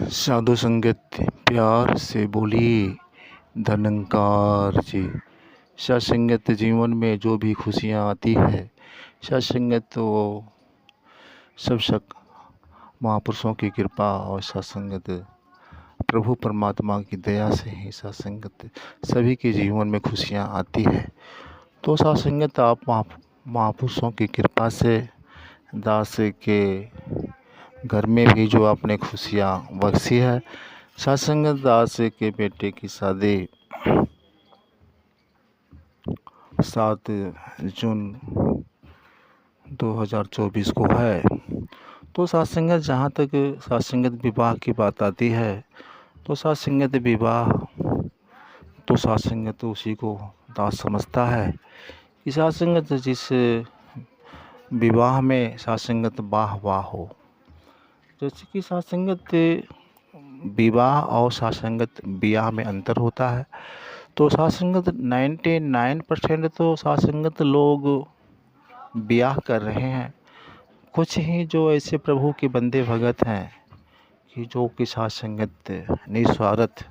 साधु संगत प्यार से बोलिए धनंकार जी। सत्संगत जीवन में जो भी खुशियाँ आती है, सत्संगत तो सब महापुरुषों की कृपा और सत्संगत प्रभु परमात्मा की दया से ही सत्संगत सभी के जीवन में खुशियाँ आती है। तो सत्संगत आप महापुरुषों की कृपा से दास के घर में भी जो आपने खुशियाँ बख्शी है। सत्संगत दास के बेटे की शादी 7 जून 2024 को है। तो सत्संगत जहाँ तक सत्संगत विवाह की बात आती है, तो सत्संगत विवाह तो सत्संगत उसी को दास समझता है कि सत्संगत जिस विवाह में सत्संगत वाह वाह हो। जैसे कि सत्संगत विवाह और सत्संगत ब्याह में अंतर होता है। तो सत्संगत 99% तो सत्संगत लोग ब्याह कर रहे हैं। कुछ ही जो ऐसे प्रभु के बंदे भगत हैं कि जो कि सत्संगत निस्वार्थ,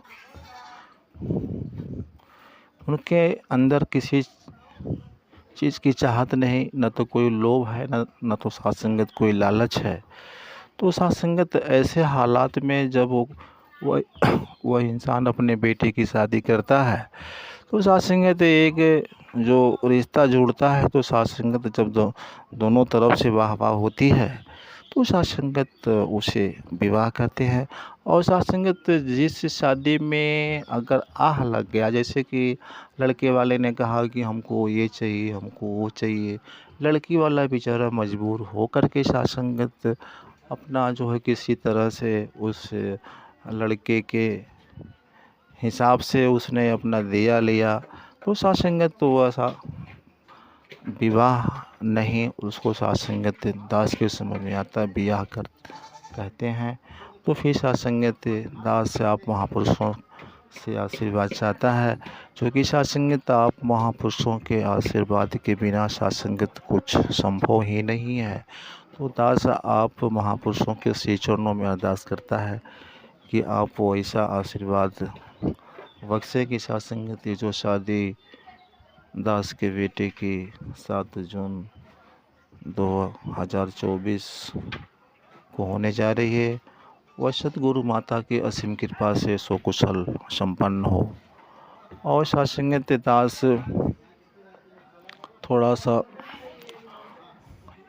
उनके अंदर किसी चीज़ की चाहत नहीं, न तो कोई लोभ है, न तो सत्संगत कोई लालच है। तो सत्संगत ऐसे हालात में जब वह इंसान अपने बेटे की शादी करता है, तो सत्संगत एक जो रिश्ता जुड़ता है, तो सत्संगत जब दोनों तरफ से वाह वाह होती है, तो सत्संगत उसे विवाह करते हैं। और सत्संगत जिस शादी में अगर आह लग गया, जैसे कि लड़के वाले ने कहा कि हमको ये चाहिए, हमको वो चाहिए, लड़की वाला बेचारा मजबूर हो करके सत्संगत अपना जो है किसी तरह से उस लड़के के हिसाब से उसने अपना दिया लिया। तो सत्संगत तो वैसा विवाह नहीं, उसको सत्संगत दास के समझ में आता है ब्याह कर कहते हैं। तो फिर सत्संगत दास से आप महापुरुषों से आशीर्वाद चाहता है, क्योंकि सत्संगत आप महापुरुषों के आशीर्वाद के बिना सत्संगत कुछ संभव ही नहीं है। तो दास आप महापुरुषों के श्री चरणों में अरदास करता है कि आप वो ऐसा आशीर्वाद बख्शे कि सत्संगत जो शादी दास के बेटे की 7 जून 2024 को होने जा रही है, वह सतगुरु माता की असीम कृपा से सुकुशल संपन्न हो। और सत्संगत दास थोड़ा सा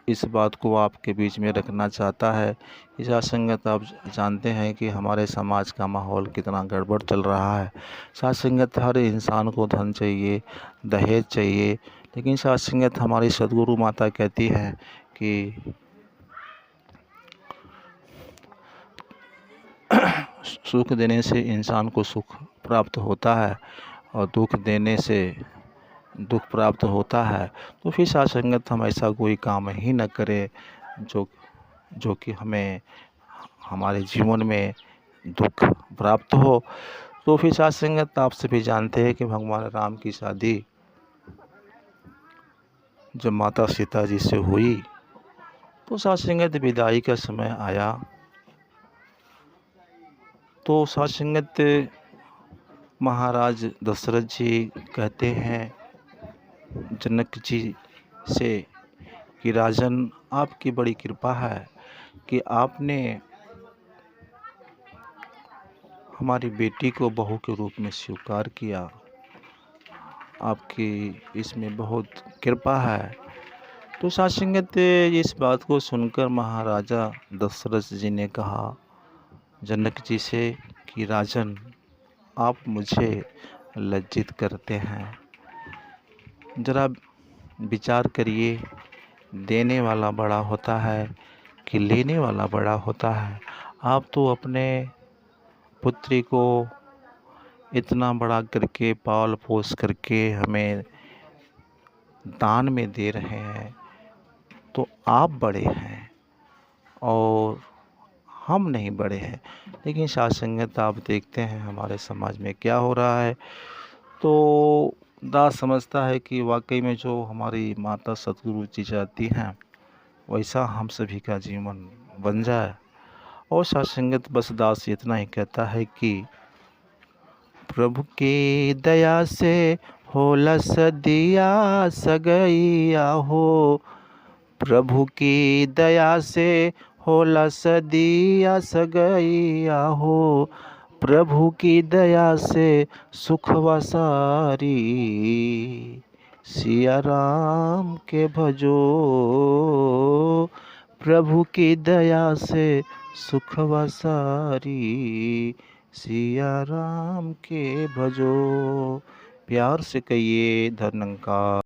इस बात को आपके बीच में रखना चाहता है कि सत्संगत आप जानते हैं कि हमारे समाज का माहौल कितना गड़बड़ चल रहा है। सत्संगत हर इंसान को धन चाहिए, दहेज चाहिए, लेकिन सत्संगत हमारी सदगुरु माता कहती है कि सुख देने से इंसान को सुख प्राप्त होता है और दुख देने से दुख प्राप्त होता है। तो फिर सत्संगत हम ऐसा कोई काम ही न करें जो कि हमें हमारे जीवन में दुख प्राप्त हो। तो फिर सत्संगत आप सभी जानते हैं कि भगवान राम की शादी जब माता सीता जी से हुई, तो सत्संगत विदाई का समय आया, तो सत्संगत महाराज दशरथ जी कहते हैं जनक जी से कि राजन, आपकी बड़ी कृपा है कि आपने हमारी बेटी को बहू के रूप में स्वीकार किया, आपकी इसमें बहुत कृपा है। तो सत्संगत इस बात को सुनकर महाराजा दशरथ जी ने कहा जनक जी से कि राजन, आप मुझे लज्जित करते हैं। जरा विचार करिए, देने वाला बड़ा होता है कि लेने वाला बड़ा होता है। आप तो अपने पुत्री को इतना बड़ा करके पाल पोस करके हमें दान में दे रहे हैं, तो आप बड़े हैं और हम नहीं बड़े हैं। लेकिन सत्संगत आप देखते हैं हमारे समाज में क्या हो रहा है। तो दास समझता है कि वाकई में जो हमारी माता सतगुरु जी चाहती हैं, वैसा हम सभी का जीवन बन जाए और साध संगत बस दास इतना ही कहता है कि प्रभु की दया से होलस दिया सगैया हो, प्रभु की दया से होलस दिया सगैया हो, प्रभु की दया से सुख वसारी, सिया राम के भजो, प्रभु की दया से सुख वसारी, सिया राम के भजो। प्यार से कहिए धन्यवाद।